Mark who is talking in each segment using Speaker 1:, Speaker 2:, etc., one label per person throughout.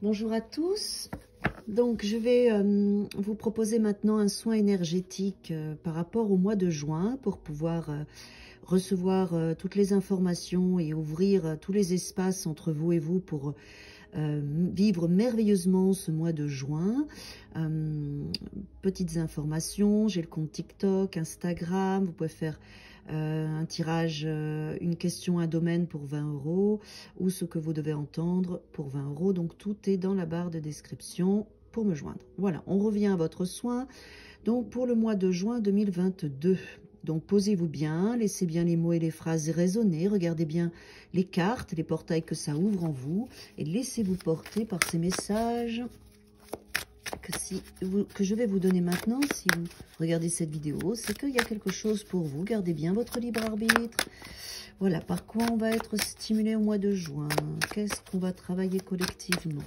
Speaker 1: Bonjour à tous. Donc, je vais vous proposer maintenant un soin énergétique par rapport au mois de juin pour pouvoir recevoir toutes les informations et ouvrir tous les espaces entre vous et vous pour vivre merveilleusement ce mois de juin. Petites informations, j'ai le compte TikTok, Instagram, vous pouvez faire un tirage, une question, un domaine pour 20 € ou ce que vous devez entendre pour 20 €. Donc tout est dans la barre de description pour me joindre. Voilà, on revient à votre soin. Donc pour le mois de juin 2022. Donc posez-vous bien, laissez bien les mots et les phrases résonner, regardez bien les cartes, les portails que ça ouvre en vous et laissez-vous porter par ces messages que je vais vous donner maintenant. Si vous regardez cette vidéo, c'est qu'il y a quelque chose pour vous. Gardez bien votre libre arbitre. Voilà, par quoi on va être stimulé au mois de juin. Qu'est-ce qu'on va travailler collectivement?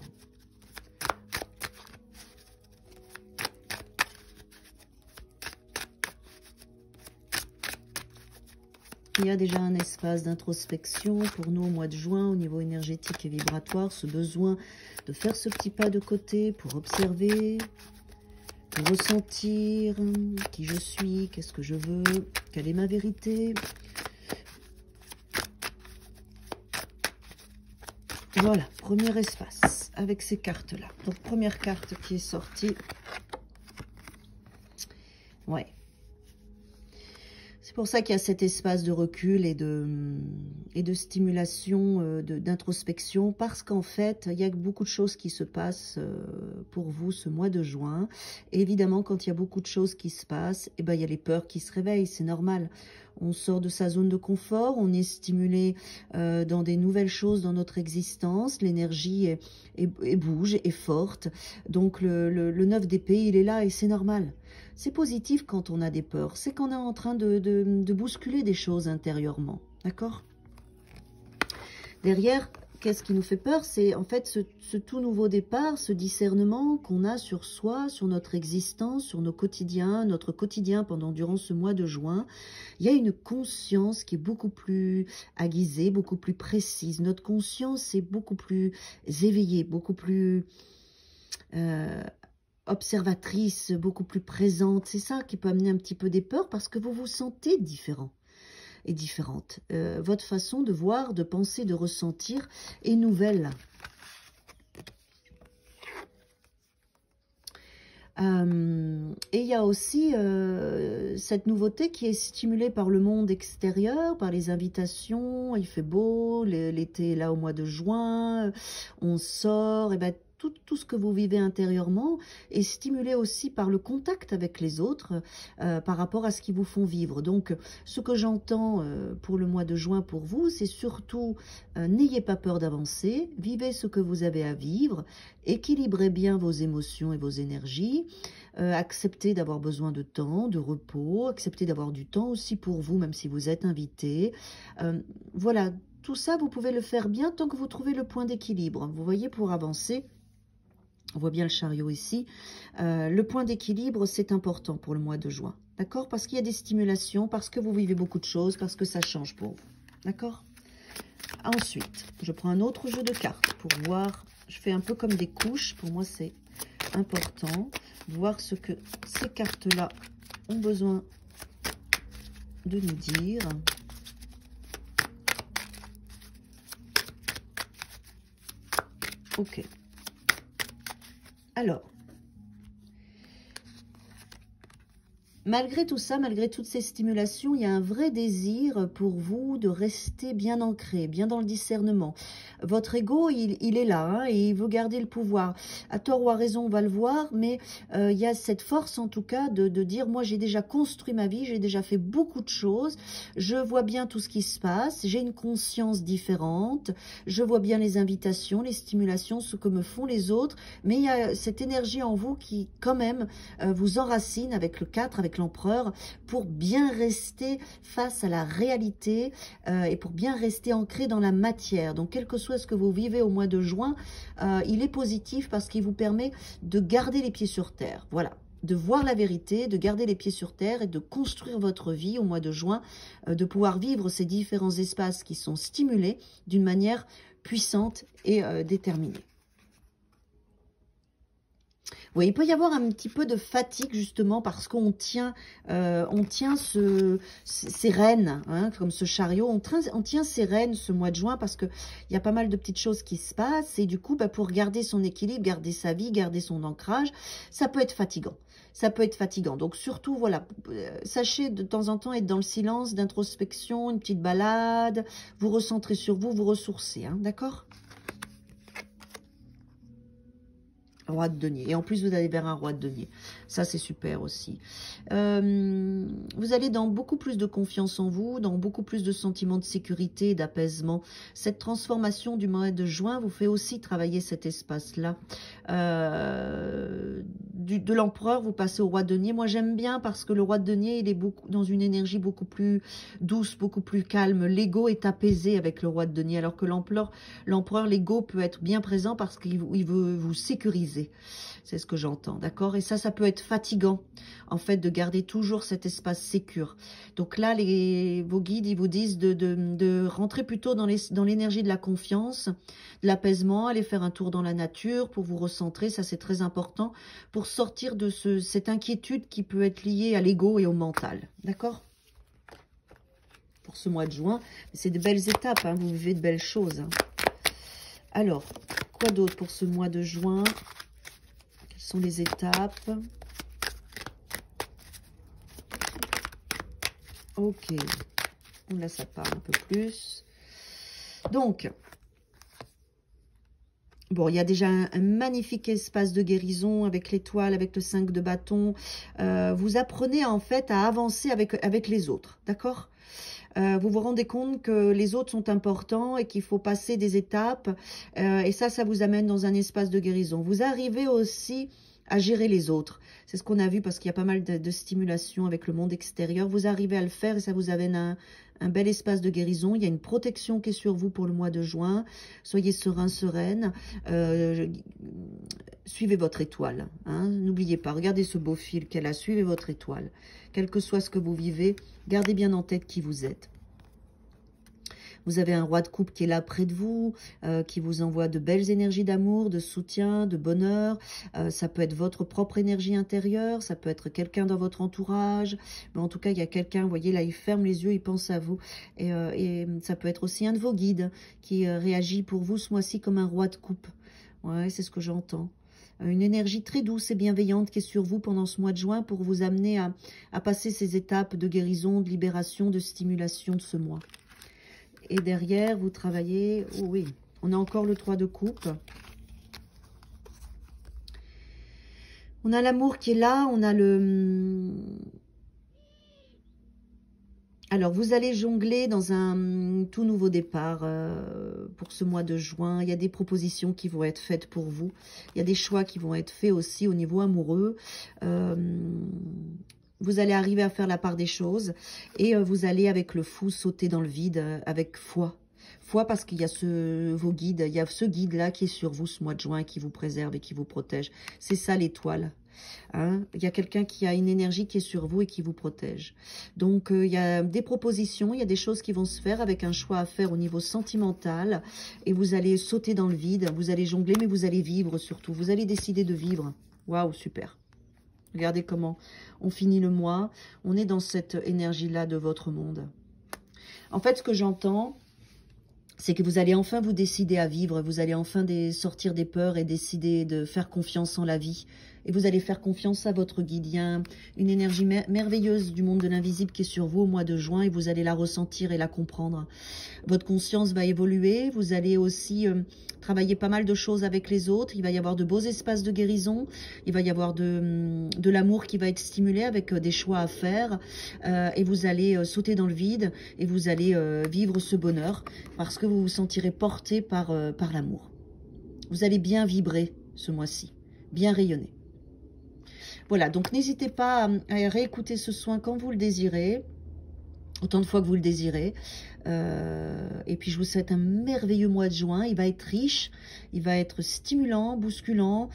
Speaker 1: Il y a déjà un espace d'introspection pour nous au mois de juin au niveau énergétique et vibratoire. Ce besoin de faire ce petit pas de côté pour observer, pour ressentir qui je suis, qu'est-ce que je veux, quelle est ma vérité. Voilà, premier espace avec ces cartes-là. Donc, première carte qui est sortie. Ouais. C'est pour ça qu'il y a cet espace de recul et de stimulation, d'introspection, parce qu'en fait, il y a beaucoup de choses qui se passent pour vous ce mois de juin. Et évidemment, quand il y a beaucoup de choses qui se passent, eh ben, il y a les peurs qui se réveillent, c'est normal. On sort de sa zone de confort, on est stimulé dans des nouvelles choses dans notre existence, l'énergie bouge, est forte. Donc le 9 d'épée, il est là et c'est normal. C'est positif quand on a des peurs, c'est qu'on est en train de bousculer des choses intérieurement, d'accord? Derrière, qu'est-ce qui nous fait peur? C'est en fait ce tout nouveau départ, ce discernement qu'on a sur soi, sur notre existence, sur nos quotidiens, notre quotidien durant ce mois de juin. Il y a une conscience qui est beaucoup plus aiguisée, beaucoup plus précise. Notre conscience est beaucoup plus éveillée, beaucoup plus observatrice, beaucoup plus présente. C'est ça qui peut amener un petit peu des peurs parce que vous vous sentez différent et différente. Votre façon de voir, de penser, de ressentir est nouvelle. Et il y a aussi cette nouveauté qui est stimulée par le monde extérieur, par les invitations. Il fait beau, l'été est là au mois de juin, on sort, et ben tout ce que vous vivez intérieurement est stimulé aussi par le contact avec les autres par rapport à ce qu'ils vous font vivre. Donc, ce que j'entends pour le mois de juin pour vous, c'est surtout n'ayez pas peur d'avancer, vivez ce que vous avez à vivre, équilibrez bien vos émotions et vos énergies, acceptez d'avoir besoin de temps, de repos, acceptez d'avoir du temps aussi pour vous, même si vous êtes invité. Voilà, tout ça, vous pouvez le faire bien tant que vous trouvez le point d'équilibre. Vous voyez, pour avancer, on voit bien le chariot ici. Le point d'équilibre, c'est important pour le mois de juin. D'accord? Parce qu'il y a des stimulations, parce que vous vivez beaucoup de choses, parce que ça change pour vous. D'accord? Ensuite, je prends un autre jeu de cartes pour voir. Je fais un peu comme des couches. Pour moi, c'est important. Voir ce que ces cartes-là ont besoin de nous dire. Ok. Alors, malgré tout ça, malgré toutes ces stimulations, il y a un vrai désir pour vous de rester bien ancré, bien dans le discernement. Votre ego, il est là, hein, et il veut garder le pouvoir. À tort ou à raison, on va le voir, mais il y a cette force en tout cas de dire, moi j'ai déjà construit ma vie, j'ai déjà fait beaucoup de choses, je vois bien tout ce qui se passe, j'ai une conscience différente, je vois bien les invitations, les stimulations, ce que me font les autres, mais il y a cette énergie en vous qui quand même vous enracine avec le 4, avec l'empereur, pour bien rester face à la réalité et pour bien rester ancré dans la matière. Donc, quel que soit ce que vous vivez au mois de juin, il est positif parce qu'il vous permet de garder les pieds sur terre. Voilà, de voir la vérité, de garder les pieds sur terre et de construire votre vie au mois de juin, de pouvoir vivre ces différents espaces qui sont stimulés d'une manière puissante et déterminée. Oui, il peut y avoir un petit peu de fatigue justement parce qu'on tient, ces rênes, hein, comme ce chariot, on tient ces rênes ce mois de juin parce qu'il y a pas mal de petites choses qui se passent et du coup, bah, pour garder son équilibre, garder sa vie, garder son ancrage, ça peut être fatigant. Ça peut être fatigant. Donc surtout, voilà, sachez de temps en temps être dans le silence, d'introspection, une petite balade, vous recentrez sur vous, vous ressourcez, hein, d'accord ? Roi de denier. Et en plus, vous allez vers un roi de denier. Ça, c'est super aussi. Vous allez dans beaucoup plus de confiance en vous, dans beaucoup plus de sentiments de sécurité et d'apaisement. Cette transformation du mois de juin vous fait aussi travailler cet espace-là. De l'empereur, vous passez au roi de denier. Moi, j'aime bien parce que le roi de denier, il est dans une énergie beaucoup plus douce, beaucoup plus calme. L'ego est apaisé avec le roi de denier, alors que l'empereur, l'ego peut être bien présent parce qu'il veut vous sécuriser. C'est ce que j'entends, d'accord? Et ça peut être fatigant, en fait, de garder toujours cet espace sécure. Donc là, vos guides, ils vous disent de rentrer plutôt dans l'énergie de la confiance, de l'apaisement, aller faire un tour dans la nature pour vous recentrer. Ça, c'est très important pour sortir de cette inquiétude qui peut être liée à l'ego et au mental, d'accord? Pour ce mois de juin, c'est de belles étapes, hein, vous vivez de belles choses. Hein. Alors, quoi d'autre pour ce mois de juin? Quelles sont les étapes? Ok. Là, ça part un peu plus. Donc, bon, il y a déjà un magnifique espace de guérison avec l'étoile, avec le 5 de bâton. Vous apprenez en fait à avancer avec les autres, d'accord? Vous vous rendez compte que les autres sont importants et qu'il faut passer des étapes. Et ça vous amène dans un espace de guérison. Vous arrivez aussi à gérer les autres. C'est ce qu'on a vu parce qu'il y a pas mal de stimulation avec le monde extérieur. Vous arrivez à le faire et ça vous amène un bel espace de guérison. Il y a une protection qui est sur vous pour le mois de juin. Soyez serein, sereine. Suivez votre étoile. Hein. N'oubliez pas, regardez ce beau fil qu'elle a. Suivez votre étoile. Quel que soit ce que vous vivez, gardez bien en tête qui vous êtes. Vous avez un roi de coupe qui est là près de vous, qui vous envoie de belles énergies d'amour, de soutien, de bonheur. Ça peut être votre propre énergie intérieure, ça peut être quelqu'un dans votre entourage. Mais en tout cas, il y a quelqu'un, vous voyez, là, il ferme les yeux, il pense à vous. Et ça peut être aussi un de vos guides qui réagit pour vous ce mois-ci comme un roi de coupe. Ouais, c'est ce que j'entends. Une énergie très douce et bienveillante qui est sur vous pendant ce mois de juin pour vous amener à passer ces étapes de guérison, de libération, de stimulation de ce mois. Et derrière, vous travaillez... Oh oui, on a encore le 3 de coupe. On a l'amour qui est là, on a le... Alors, vous allez jongler dans un tout nouveau départ pour ce mois de juin. Il y a des propositions qui vont être faites pour vous. Il y a des choix qui vont être faits aussi au niveau amoureux. Vous allez arriver à faire la part des choses et vous allez avec le fou sauter dans le vide avec foi. Foi parce qu'il y a vos guides, il y a ce guide-là qui est sur vous ce mois de juin, qui vous préserve et qui vous protège. C'est ça l'étoile. Hein? Il y a quelqu'un qui a une énergie qui est sur vous et qui vous protège. Donc, il y a des propositions, il y a des choses qui vont se faire avec un choix à faire au niveau sentimental. Et vous allez sauter dans le vide, vous allez jongler, mais vous allez vivre surtout. Vous allez décider de vivre. Waouh, super. Regardez comment on finit le mois. On est dans cette énergie-là de votre monde. En fait, ce que j'entends, c'est que vous allez enfin vous décider à vivre. Vous allez enfin sortir des peurs et décider de faire confiance en la vie. Et vous allez faire confiance à votre guide. Il y a une énergie merveilleuse du monde de l'invisible qui est sur vous au mois de juin et vous allez la ressentir et la comprendre. Votre conscience va évoluer. Vous allez aussi travailler pas mal de choses avec les autres. Il va y avoir de beaux espaces de guérison. Il va y avoir de l'amour qui va être stimulé avec des choix à faire. Et vous allez sauter dans le vide et vous allez vivre ce bonheur parce que vous vous sentirez porté par l'amour. Vous allez bien vibrer ce mois-ci, bien rayonner. Voilà, donc n'hésitez pas à réécouter ce soin quand vous le désirez, autant de fois que vous le désirez. Et puis je vous souhaite un merveilleux mois de juin. Il va être riche, il va être stimulant, bousculant.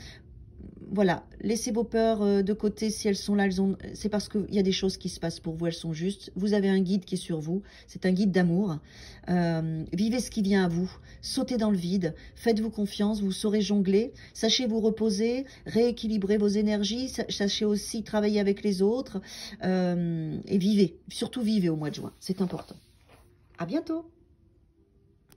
Speaker 1: voilà, laissez vos peurs de côté si elles sont là, c'est parce qu'il y a des choses qui se passent pour vous, elles sont justes. Vous avez un guide qui est sur vous, c'est un guide d'amour. Vivez ce qui vient à vous, sautez dans le vide, faites-vous confiance, vous saurez jongler, sachez vous reposer, rééquilibrer vos énergies, sachez aussi travailler avec les autres et vivez, surtout vivez au mois de juin, c'est important. À bientôt.